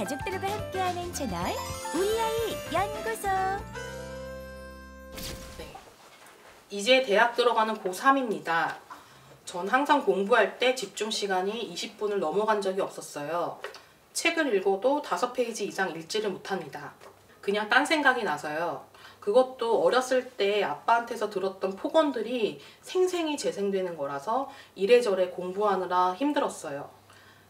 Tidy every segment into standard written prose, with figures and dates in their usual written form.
가족들과 함께하는 채널 우리 아이 연구소. 네. 이제 대학 들어가는 고3입니다. 전 항상 공부할 때 집중 시간이 20분을 넘어간 적이 없었어요. 책을 읽어도 5페이지 이상 읽지를 못합니다. 그냥 딴 생각이 나서요. 그것도 어렸을 때 아빠한테서 들었던 폭언들이 생생히 재생되는 거라서 이래저래 공부하느라 힘들었어요.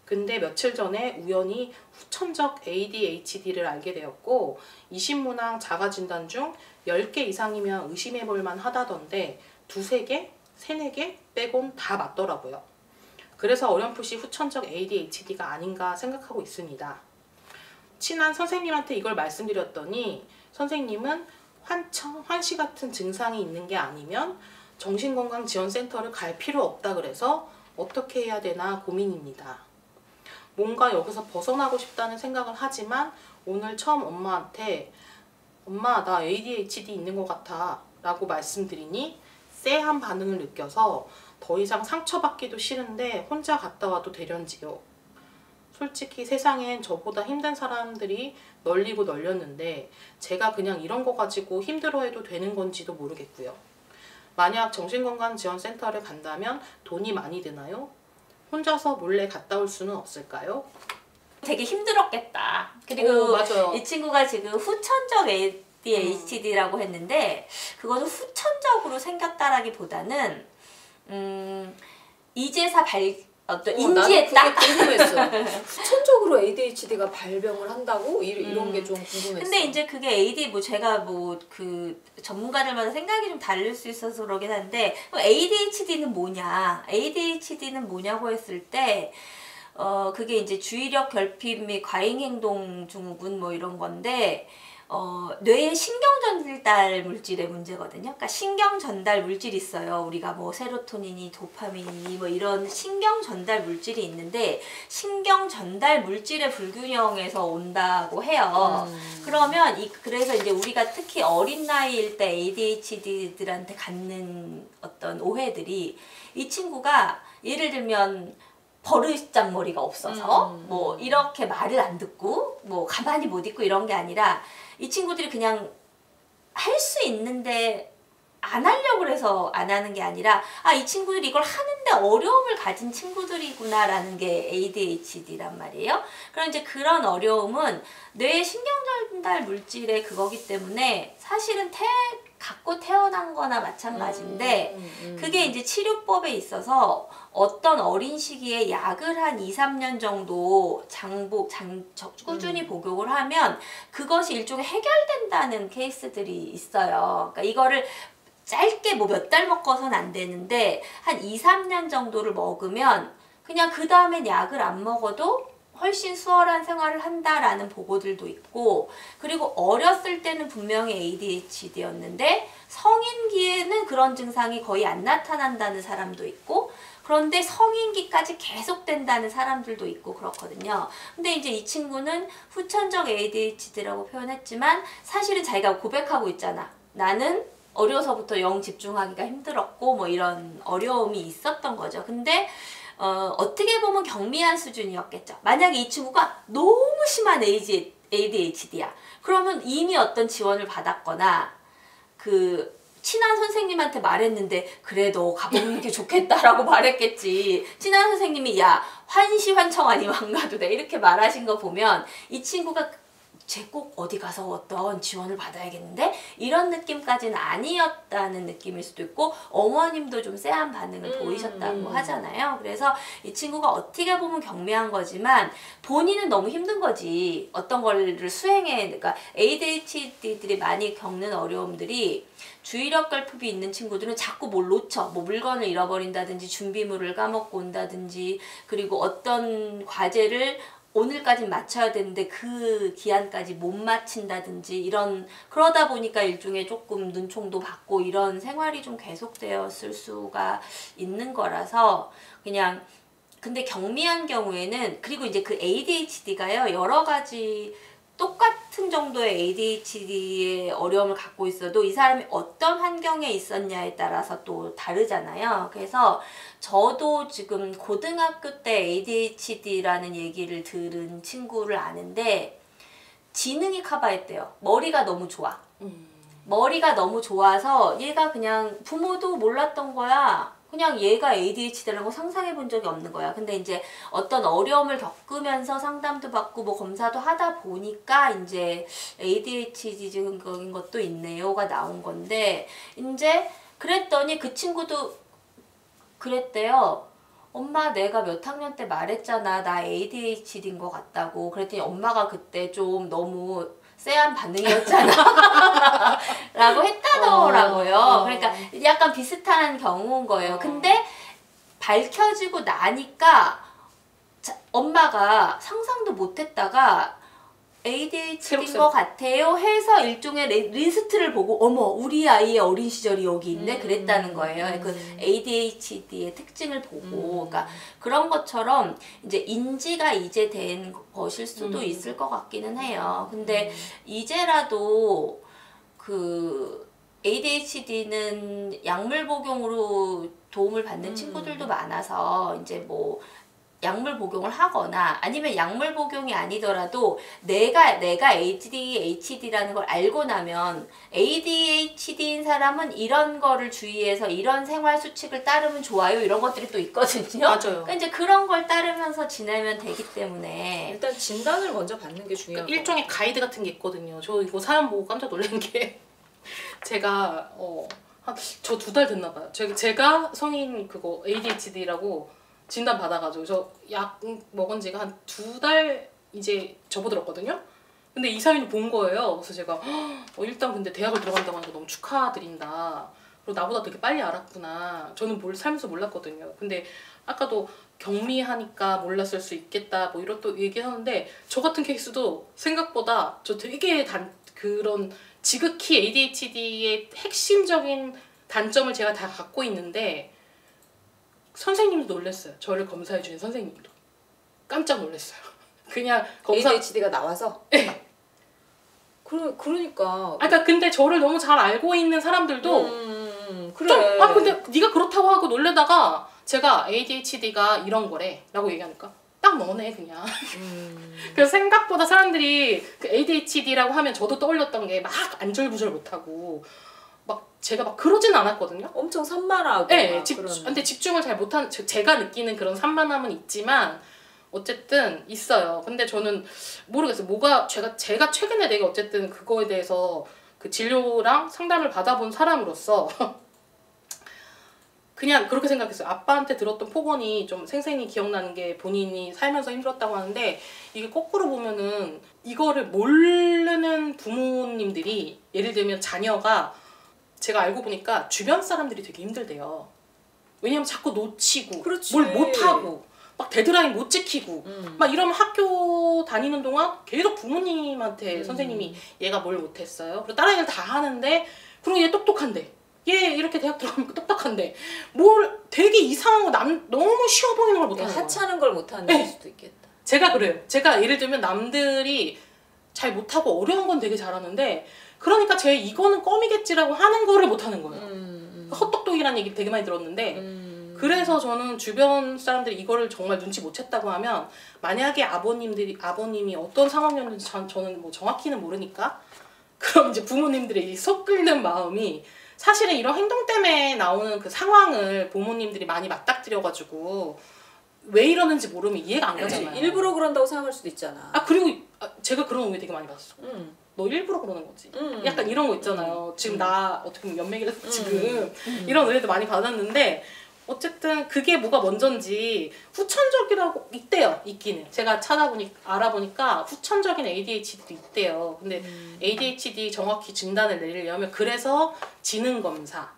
근데 며칠 전에 우연히 후천적 ADHD를 알게 되었고, 이신문항 자가진단 중 10개 이상이면 의심해볼 만하다던데 2~3개, 3~4개 빼곤 다 맞더라고요. 그래서 어렴풋이 후천적 ADHD가 아닌가 생각하고 있습니다. 친한 선생님한테 이걸 말씀드렸더니 선생님은 환시 같은 증상이 있는 게 아니면 정신건강지원센터를 갈 필요 없다 그래서 어떻게 해야 되나 고민입니다. 뭔가 여기서 벗어나고 싶다는 생각을 하지만 오늘 처음 엄마한테 엄마 나 ADHD 있는 것 같아 라고 말씀드리니 쎄한 반응을 느껴서 더 이상 상처받기도 싫은데 혼자 갔다 와도 되련지요. 솔직히 세상엔 저보다 힘든 사람들이 널리고 널렸는데 제가 그냥 이런 거 가지고 힘들어해도 되는 건지도 모르겠고요. 만약 정신건강지원센터를 간다면 돈이 많이 드나요? 혼자서 몰래 갔다 올 수는 없을까요? 되게 힘들었겠다. 그리고 맞아요. 이 친구가 지금 후천적 ADHD라고 했는데 그것은 후천적으로 생겼다라기보다는 이제서 인지했다. 나도 그게 궁금했어. 후천적으로 ADHD가 발병을 한다고? 이런 게 좀 궁금했어. 근데 이제 그게 제가 그 전문가들마다 생각이 좀 다를 수 있어서 그러긴 한데 ADHD는 뭐냐? ADHD는 뭐냐고 했을 때 그게 이제 주의력 결핍 및 과잉행동 증후군 뭐 이런 건데 뇌의 신경전달 물질의 문제거든요. 그러니까 신경전달 물질이 있어요. 우리가 뭐 세로토닌이, 도파민이 뭐 이런 신경전달 물질이 있는데 신경전달 물질의 불균형에서 온다고 해요. 그러면 그래서 이제 우리가 특히 어린 나이일 때 ADHD들한테 갖는 어떤 오해들이 이 친구가 예를 들면 버르장머리가 없어서 뭐 이렇게 말을 안 듣고 뭐 가만히 못 있고 이런 게 아니라 이 친구들이 그냥 할 수 있는데 안 하려고 해서 안 하는 게 아니라 이 친구들이 이걸 하는데 어려움을 가진 친구들이구나 라는 게 ADHD란 말이에요. 그럼 이제 그런 어려움은 뇌의 신경전달 물질의 그거기 때문에 사실은 갖고 태어난 거나 마찬가지인데 그게 이제 치료법에 있어서 어떤 어린 시기에 약을 한 2~3년 정도 꾸준히 복용을 하면 그것이 일종의 해결된다는 케이스들이 있어요. 그러니까 이거를 짧게 뭐 몇 달 먹고서는 안 되는데 한 2~3년 정도를 먹으면 그냥 그 다음엔 약을 안 먹어도 훨씬 수월한 생활을 한다라는 보고들도 있고, 그리고 어렸을 때는 분명히 ADHD였는데 성인기에는 그런 증상이 거의 안 나타난다는 사람도 있고, 그런데 성인기까지 계속된다는 사람들도 있고 그렇거든요. 근데 이제 이 친구는 후천적 ADHD라고 표현했지만 사실은 자기가 고백하고 있잖아. 나는 어려서부터 영 집중하기가 힘들었고 뭐 이런 어려움이 있었던 거죠. 근데 어떻게 보면 경미한 수준이었겠죠. 만약에 이 친구가 너무 심한 ADHD야. 그러면 이미 어떤 지원을 받았거나 그 친한 선생님한테 말했는데 그래 너 가보는 게 좋겠다라고 말했겠지. 친한 선생님이 야 환시환청 아니면 안 가도 돼 이렇게 말하신 거 보면 이 친구가 쟤 꼭 어디 가서 어떤 지원을 받아야겠는데 이런 느낌까지는 아니었다는 느낌일 수도 있고, 어머님도 좀 쎄한 반응을 보이셨다고 하잖아요. 그래서 이 친구가 어떻게 보면 경미한 거지만 본인은 너무 힘든 거지. 어떤 거를 그러니까 ADHD들이 많이 겪는 어려움들이 주의력 결핍이 있는 친구들은 자꾸 뭘 놓쳐. 뭐 물건을 잃어버린다든지 준비물을 까먹고 온다든지, 그리고 어떤 과제를 오늘까지 맞춰야 되는데 그 기한까지 못 마친다든지 그러다 보니까 일종의 조금 눈총도 받고 이런 생활이 좀 계속되었을 수가 있는 거라서 근데 경미한 경우에는, 그리고 이제 그 ADHD가요 여러 가지 똑같은 정도의 ADHD의 어려움을 갖고 있어도 이 사람이 어떤 환경에 있었냐에 따라서 또 다르잖아요. 그래서 저도 지금 고등학교 때 ADHD라는 얘기를 들은 친구를 아는데 지능이 커버했대요. 머리가 너무 좋아. 머리가 너무 좋아서 얘가 그냥 부모도 몰랐던 거야. 그냥 얘가 ADHD라는 거 상상해 본 적이 없는 거야. 근데 이제 어떤 어려움을 겪으면서 상담도 받고 뭐 검사도 하다 보니까 이제 ADHD적인 것도 있네요가 나온 건데 이제 그랬더니 그 친구도 그랬대요. 엄마 내가 몇 학년 때 말했잖아. 나 ADHD인 것 같다고. 그랬더니 엄마가 그때 좀 쎄한 반응이었잖아. 라고 했다더라고요. 그러니까 약간 비슷한 경우인 거예요. 근데 밝혀지고 나니까 엄마가 상상도 못했다가 ADHD인 것 같아요 해서 일종의 리스트를 보고 어머 우리 아이의 어린 시절이 여기 있네 그랬다는 거예요. 그 ADHD의 특징을 보고 그러니까 그런 것처럼 이제 인지가 이제 된 것일 수도 있을 것 같기는 해요. 근데 이제라도 그 ADHD는 약물 복용으로 도움을 받는 친구들도 많아서 이제 뭐 약물 복용을 하거나 아니면 약물 복용이 아니더라도 내가 ADHD라는 걸 알고 나면 ADHD인 사람은 이런 거를 주의해서 이런 생활 수칙을 따르면 좋아요 이런 것들이 또 있거든요. 맞아요. 그러니까 이제 그런 걸 따르면서 지내면 되기 때문에 일단 진단을 먼저 받는 게 중요한 그러니까 일종의 가이드 같은 게 있거든요. 저 이거 사연 보고 깜짝 놀란 게 제가 저 2달 됐나 봐요. 제가 성인 그거 ADHD라고 진단 받아가지고 저 약 먹은 지가 한 2달 이제 접어들었거든요. 근데 이 사연을 본 거예요. 그래서 제가 일단 근데 대학을 들어간다고 하니까 너무 축하드린다. 그리고 나보다 되게 빨리 알았구나. 저는 살면서 몰랐거든요. 근데 아까도 격리하니까 몰랐을 수 있겠다 뭐 이런 또 얘기하는데 저 같은 케이스도 생각보다 저 되게 그런 지극히 ADHD의 핵심적인 단점을 제가 다 갖고 있는데 선생님도 놀랐어요. 저를 검사해주는 선생님도 깜짝 놀랐어요. 그냥 검사 ADHD가 나와서? 네. 그러니까. 그러니까 근데 저를 너무 잘 알고 있는 사람들도 그래. 근데 네가 그렇다고 하고 놀래다가 제가 ADHD가 이런 거래 라고 얘기하니까 딱 너네 그냥. 그래서 생각보다 사람들이 그 ADHD라고 하면 저도 떠올렸던 게 막 안절부절 못하고 제가 막 그러진 않았거든요. 엄청 산만하고. 네, 근데 집중을 잘 못한 제가 느끼는 그런 산만함은 있지만 어쨌든 있어요. 근데 저는 모르겠어요. 제가 최근에 되게 어쨌든 그거에 대해서 그 진료랑 상담을 받아본 사람으로서 그냥 그렇게 생각했어요. 아빠한테 들었던 폭언이 좀 생생히 기억나는 게 본인이 살면서 힘들었다고 하는데 이게 거꾸로 보면은 이거를 모르는 부모님들이 예를 들면 자녀가 제가 알고 보니까 주변 사람들이 되게 힘들대요. 왜냐면 자꾸 놓치고 그렇지. 뭘 못하고 막 데드라인 못 지키고 막 이러면 학교 다니는 동안 계속 부모님한테 선생님이 얘가 뭘 못했어요. 그리고 다른 애들 다 하는데 그리고 얘 똑똑한데 얘 이렇게 대학 들어가면 똑똑한데 뭘 되게 이상한 거 너무 쉬워 보이는 걸 못하는 거예요. 하찮은 걸 못하는 네. 수도 있겠다. 제가 그래요. 제가 예를 들면 남들이 잘 못하고 어려운 건 되게 잘하는데 그러니까 제 이거는 껌이겠지라고 하는 거를 못하는 거예요. 헛똑똑이라는 얘기 되게 많이 들었는데 그래서 저는 주변 사람들이 이거를 정말 눈치 못 챘다고 하면 만약에 아버님이 어떤 상황이었는지 저는 뭐 정확히는 모르니까 그럼 이제 부모님들의 이 속 끓는 마음이 사실은 이런 행동 때문에 나오는 그 상황을 부모님들이 많이 맞닥뜨려가지고 왜 이러는지 모르면 이해가 안 가잖아요. 일부러 그런다고 생각할 수도 있잖아. 그리고 제가 그런 오해 되게 많이 받았어. 너 일부러 그러는 거지. 약간 이런 거 있잖아요. 지금 나 어떻게 보면 연맥이라서 지금 이런 오해도 많이 받았는데 어쨌든 그게 뭐가 먼저인지 후천적이라고 있대요. 있기는. 제가 알아보니까 후천적인 ADHD도 있대요. 근데 ADHD 정확히 진단을 내리려면 그래서 지능 검사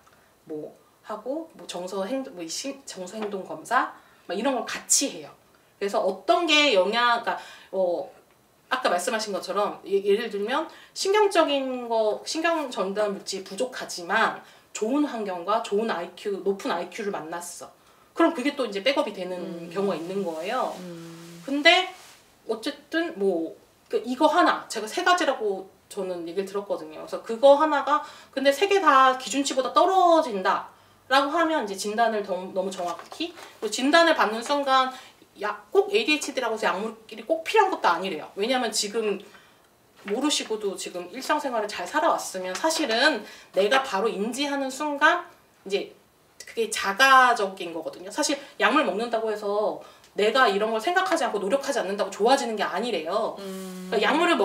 뭐 하고 뭐 정서 행동 검사 막 이런 걸 같이 해요. 그래서 어떤 게 그러니까 아까 말씀하신 것처럼 예를 들면 신경 전달 물질이 부족하지만 좋은 환경과 좋은 높은 IQ를 만났어. 그럼 그게 또 이제 백업이 되는 경우가 있는 거예요. 근데 어쨌든 뭐 이거 하나 제가 3가지라고 저는 얘기를 들었거든요. 그래서 그거 하나가 근데 3개 다 기준치보다 떨어진다 라고 하면 이제 진단을 너무 정확히 그리고 진단을 받는 순간 꼭 ADHD라고 해서 약물끼리 꼭 필요한 것도 아니래요. 왜냐면 지금 모르시고도 지금 일상생활을 잘 살아왔으면 사실은 내가 바로 인지하는 순간 이제 그게 자가적인 거거든요. 사실 약물 먹는다고 해서 내가 이런 걸 생각하지 않고 노력하지 않는다고 좋아지는 게 아니래요. 그러니까 약물을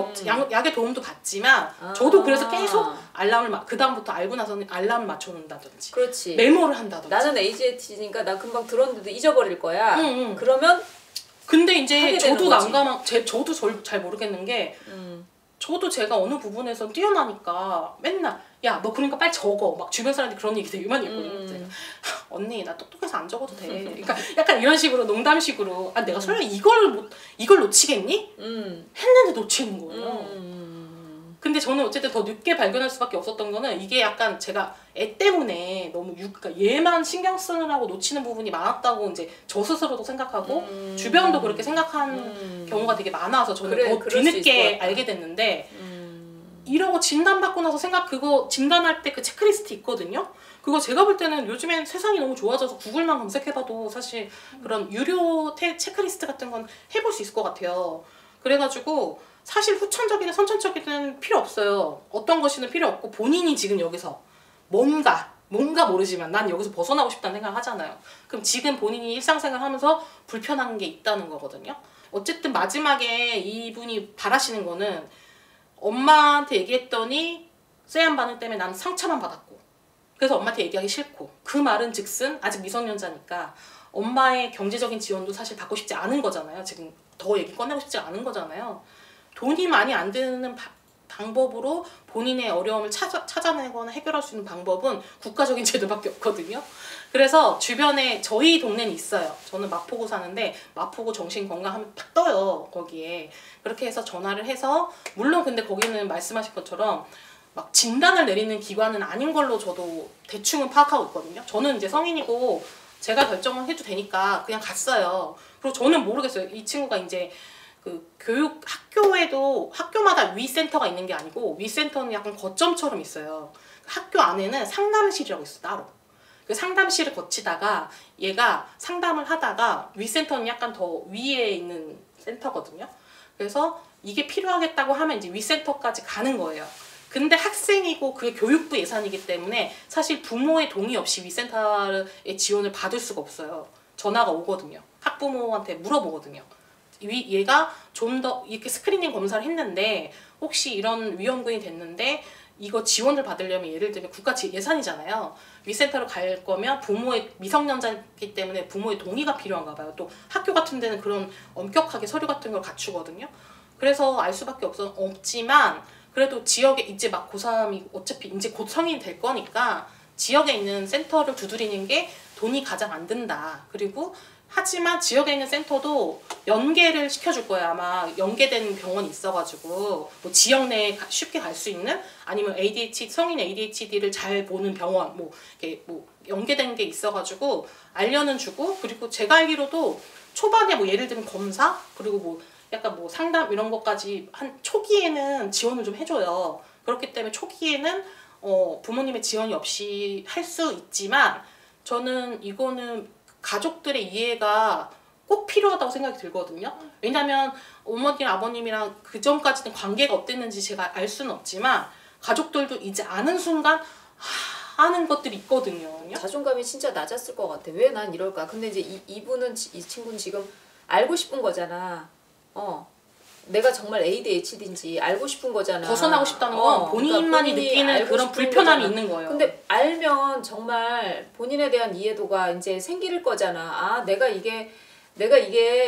약의 도움도 받지만 저도 그래서 계속 알람을 그 다음부터 알고 나서는 알람을 맞춰놓는다든지 그렇지. 메모를 한다든지. 나는 ADHD니까 나 금방 들었는데도 잊어버릴 거야. 응. 그러면 근데 이제 저도 난감한 저도 잘 모르겠는 게 저도 제가 어느 부분에서 뛰어나니까 맨날 야 너 그러니까 빨리 적어 막 주변 사람들이 그런 얘기 되게 많이 했거든요. 제가, 언니 나 똑똑해서 안 적어도 돼. 그러니까 약간 이런 식으로 농담식으로 내가 설마 이걸 놓치겠니? 했는데 놓치는 거예요. 근데 저는 어쨌든 더 늦게 발견할 수밖에 없었던 거는 이게 약간 제가 애 때문에 너무 그러니까 얘만 신경 쓰느라고 놓치는 부분이 많았다고 이제 저 스스로도 생각하고 주변도 그렇게 생각한 경우가 되게 많아서 저는 더 뒤늦게 알게 됐는데 이러고 진단받고 나서 그거 진단할 때 그 체크리스트 있거든요. 그거 제가 볼 때는 요즘엔 세상이 너무 좋아져서 구글만 검색해봐도 사실 그런 유료 체크리스트 같은 건 해볼 수 있을 것 같아요. 그래가지고 사실 후천적이든 선천적이든 필요 없어요. 어떤 것이든 필요 없고 본인이 지금 여기서 뭔가 모르지만 난 여기서 벗어나고 싶다는 생각을 하잖아요. 그럼 지금 본인이 일상생활 하면서 불편한 게 있다는 거거든요. 어쨌든 마지막에 이분이 바라시는 거는 엄마한테 얘기했더니 쎄한 반응 때문에 난 상처만 받았고 그래서 엄마한테 얘기하기 싫고 그 말은 즉슨 아직 미성년자니까 엄마의 경제적인 지원도 사실 받고 싶지 않은 거잖아요. 지금 더 얘기 꺼내고 싶지 않은 거잖아요. 돈이 많이 안 드는 방법으로 본인의 어려움을 찾아내거나 해결할 수 있는 방법은 국가적인 제도밖에 없거든요. 그래서 주변에 저희 동네는 있어요. 저는 마포구 사는데 마포구 정신건강하면 딱 떠요. 거기에. 그렇게 해서 전화를 해서 물론 근데 거기는 말씀하신 것처럼 막 진단을 내리는 기관은 아닌 걸로 저도 대충은 파악하고 있거든요. 저는 이제 성인이고 제가 결정을 해도 되니까 그냥 갔어요. 그리고 저는 모르겠어요. 이 친구가 이제 그 학교에도 학교마다 위센터가 있는 게 아니고 위센터는 약간 거점처럼 있어요. 학교 안에는 상담실이라고 있어 따로. 그 상담실을 거치다가 얘가 상담을 하다가 위센터는 약간 더 위에 있는 센터거든요. 그래서 이게 필요하겠다고 하면 이제 위센터까지 가는 거예요. 근데 학생이고 그게 교육부 예산이기 때문에 사실 부모의 동의 없이 위센터의 지원을 받을 수가 없어요. 전화가 오거든요. 학부모한테 물어보거든요. 얘가 좀 더 이렇게 스크리닝 검사를 했는데 혹시 이런 위험군이 됐는데 이거 지원을 받으려면 예를 들면 국가 예산이잖아요. 위센터로 갈 거면 부모의 미성년자이기 때문에 부모의 동의가 필요한가 봐요. 또 학교 같은 데는 그런 엄격하게 서류 같은 걸 갖추거든요. 그래서 알 수밖에 없지만 그래도 지역에 이제 막 고3이 어차피 이제 곧 성인이 될 거니까 지역에 있는 센터를 두드리는 게 돈이 가장 안 든다. 그리고 하지만 지역에 있는 센터도 연계를 시켜줄 거예요. 아마 연계된 병원이 있어가지고 뭐 지역 내에 쉽게 갈 수 있는 아니면 성인 ADHD를 잘 보는 병원 이렇게 연계된 게 있어가지고 알려는 주고 그리고 제가 알기로도 초반에 예를 들면 검사 그리고 약간 상담 이런 것까지 한 초기에는 지원을 좀 해줘요. 그렇기 때문에 초기에는 부모님의 지원이 없이 할 수 있지만 저는 이거는 가족들의 이해가 꼭 필요하다고 생각이 들거든요. 왜냐면 어머니랑 아버님이랑 그 전까지는 관계가 어땠는지 제가 알 수는 없지만 가족들도 이제 아는 순간 하는 것들이 있거든요. 자존감이 진짜 낮았을 것 같아. 왜 난 이럴까? 근데 이제 이 친구는 지금 알고 싶은 거잖아. 내가 정말 ADHD인지 알고 싶은 거잖아. 벗어나고 싶다는 건 본인만이 그러니까 느끼는 그런 불편함이 거잖아. 있는 거예요. 근데 알면 정말 본인에 대한 이해도가 이제 생길 거잖아. 내가 이게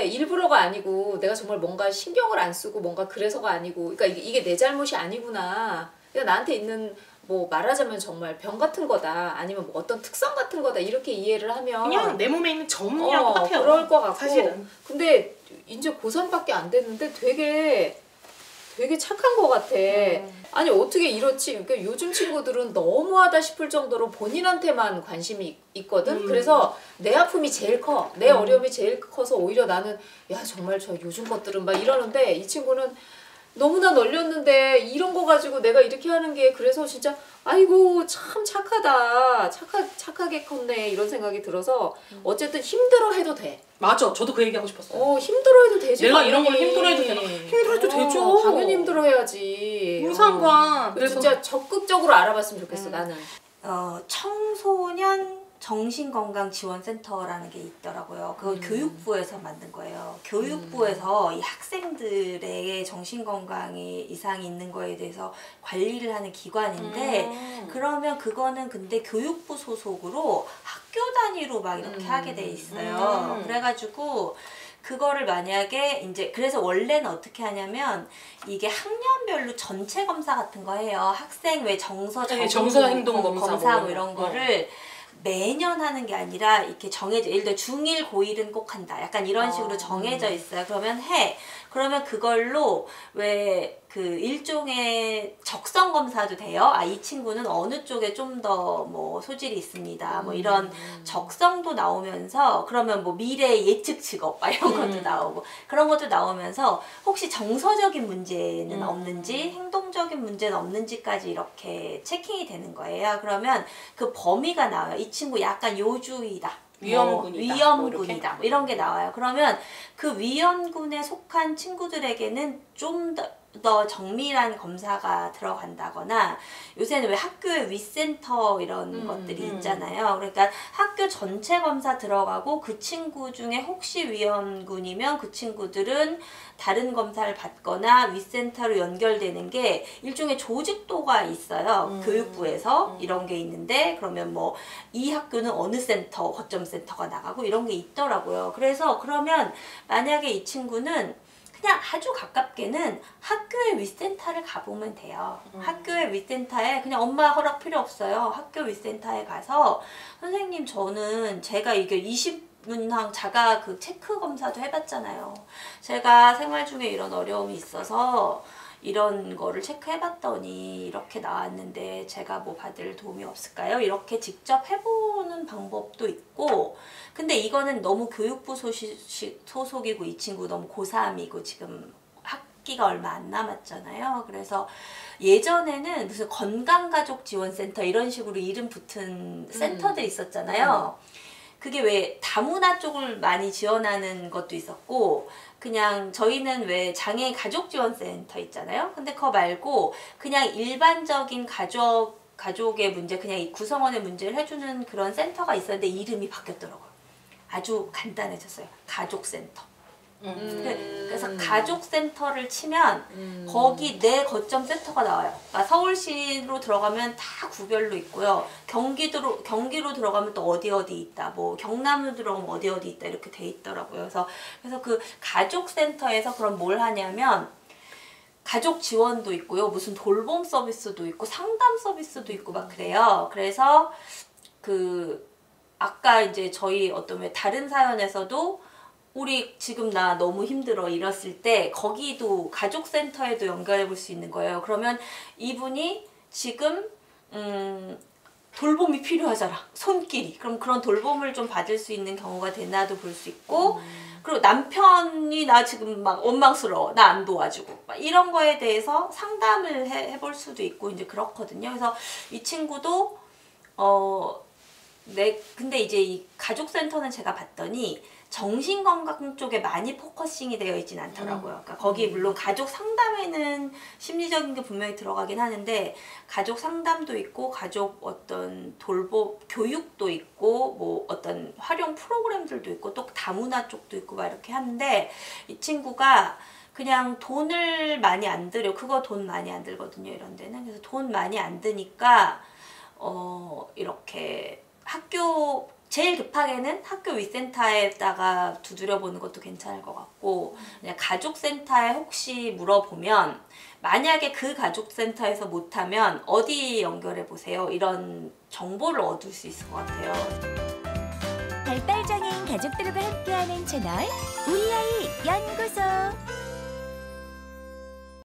일부러가 아니고 내가 정말 뭔가 신경을 안 쓰고 뭔가 그래서가 아니고 그러니까 이게 내 잘못이 아니구나. 그러니까 나한테 있는 말하자면 정말 병 같은 거다. 아니면 어떤 특성 같은 거다. 이렇게 이해를 하면 그냥 내 몸에 있는 점이랑 똑같아요. 그럴 것 같고. 사실은. 근데 이제 고3밖에 안 됐는데 되게 착한 것 같아. 아니 어떻게 이렇지? 그러니까 요즘 친구들은 너무하다 싶을 정도로 본인한테만 관심이 있거든. 그래서 내 아픔이 제일 커. 내 어려움이 제일 커서 오히려 나는 야 정말 저 요즘 것들은 막 이러는데 이 친구는 너무나 널렸는데 이런 거 가지고 내가 이렇게 하는 게 그래서 진짜 아이고 참 착하다. 착하게 컸네 이런 생각이 들어서 어쨌든 힘들어해도 돼. 맞아. 저도 그 얘기하고 싶었어요. 힘들어해도 되지. 내가 이런 걸 당연히. 힘들어해도 되나? 힘들어해도 되죠. 당연히 힘들어해야지. 무슨 상관. 그래서 진짜 적극적으로 알아봤으면 좋겠어 나는. 청소년 정신건강지원센터라는 게 있더라고요. 그건 교육부에서 만든 거예요. 교육부에서 이 학생들의 정신건강에 이상이 있는 거에 대해서 관리를 하는 기관인데 그러면 그거는 근데 교육부 소속으로 학교 단위로 막 이렇게 하게 돼 있어요. 그래가지고 그거를 만약에 이제 그래서 원래는 어떻게 하냐면 이게 학년별로 전체 검사 같은 거 해요. 학생 왜 정서 행동 검사 뭐 이런 거를 매년 하는 게 아니라 이렇게 정해져. 예를 들어 중1, 고1은 꼭 한다. 약간 이런 식으로 정해져 있어요. 그러면 해. 그러면 그걸로 왜 그 일종의 적성 검사도 돼요. 아, 이 친구는 어느 쪽에 좀 더 뭐 소질이 있습니다. 뭐 이런 적성도 나오면서 그러면 뭐 미래 예측 직업 이런 것도 나오고 그런 것도 나오면서 혹시 정서적인 문제는 없는지 행동적인 문제는 없는지까지 이렇게 체킹이 되는 거예요. 그러면 그 범위가 나와요. 이 친구 약간 요주의다. 위험군이다. 뭐 이런 게 나와요. 그러면 그 위험군에 속한 친구들에게는 좀 더 정밀한 검사가 들어간다거나 요새는 왜 학교에 위센터 이런 것들이 있잖아요. 그러니까 학교 전체 검사 들어가고 그 친구 중에 혹시 위험군이면 그 친구들은 다른 검사를 받거나 위센터로 연결되는 게 일종의 조직도가 있어요. 교육부에서 이런 게 있는데 그러면 뭐 이 학교는 어느 센터, 거점 센터가 나가고 이런 게 있더라고요. 그래서 그러면 만약에 이 친구는 그냥 아주 가깝게는 학교의 위센터를 가보면 돼요. 학교의 위센터에 그냥 엄마 허락 필요 없어요. 학교 위센터에 가서 선생님 저는 제가 이게 20문항 자가 그 체크 검사도 해봤잖아요. 제가 생활 중에 이런 어려움이 있어서 이런 거를 체크해봤더니 이렇게 나왔는데 제가 뭐 받을 도움이 없을까요? 이렇게 직접 해보는 방법도 있고 근데 이거는 너무 교육부 소속이고 이 친구 너무 고3이고 지금 학기가 얼마 안 남았잖아요. 그래서 예전에는 무슨 건강가족지원센터 이런 식으로 이름 붙은 센터들 있었잖아요. 그게 왜 다문화 쪽을 많이 지원하는 것도 있었고 그냥 저희는 왜 장애인 가족지원센터 있잖아요. 근데 그거 말고 그냥 일반적인 가족의 문제 그냥 이 구성원의 문제를 해주는 그런 센터가 있었는데 이름이 바뀌었더라고요. 아주 간단해졌어요. 가족센터. 그래서 가족센터를 치면 거기 내 거점 센터가 나와요. 그러니까 서울시로 들어가면 다 구별로 있고요. 경기로 들어가면 또 어디 있다. 뭐 경남으로 들어가면 어디 있다. 이렇게 돼 있더라고요. 그래서 그 가족센터에서 그럼 뭘 하냐면 가족 지원도 있고요. 무슨 돌봄 서비스도 있고 상담 서비스도 있고 막 그래요. 그래서 그 아까 이제 저희 어떤 왜 다른 사연에서도 우리 지금 나 너무 힘들어 이랬을 때 거기도 가족센터에도 연결해 볼 수 있는 거예요. 그러면 이분이 지금 돌봄이 필요하잖아. 손길이. 그럼 그런 돌봄을 좀 받을 수 있는 경우가 되나도 볼 수 있고 그리고 남편이 나 지금 막 원망스러워. 나 안 도와주고. 막 이런 거에 대해서 상담을 해볼 수도 있고 이제 그렇거든요. 그래서 이 친구도 근데 이제 이 가족센터는 제가 봤더니 정신건강 쪽에 많이 포커싱이 되어 있진 않더라고요. 그러니까 거기 물론 가족 상담에는 심리적인 게 분명히 들어가긴 하는데 가족 상담도 있고 가족 어떤 돌봄 교육도 있고 뭐 어떤 활용 프로그램들도 있고 또 다문화 쪽도 있고 막 이렇게 하는데 이 친구가 그냥 돈을 많이 안 들여. 그거 돈 많이 안 들거든요. 이런 데는. 그래서 돈 많이 안 드니까 이렇게 학교 제일 급하게는 학교 위센터에다가 두드려보는 것도 괜찮을 것 같고 그냥 가족센터에 혹시 물어보면 만약에 그 가족센터에서 못하면 어디 연결해보세요. 이런 정보를 얻을 수 있을 것 같아요. 발달장애인 가족들과 함께하는 채널 우리 아이 연구소.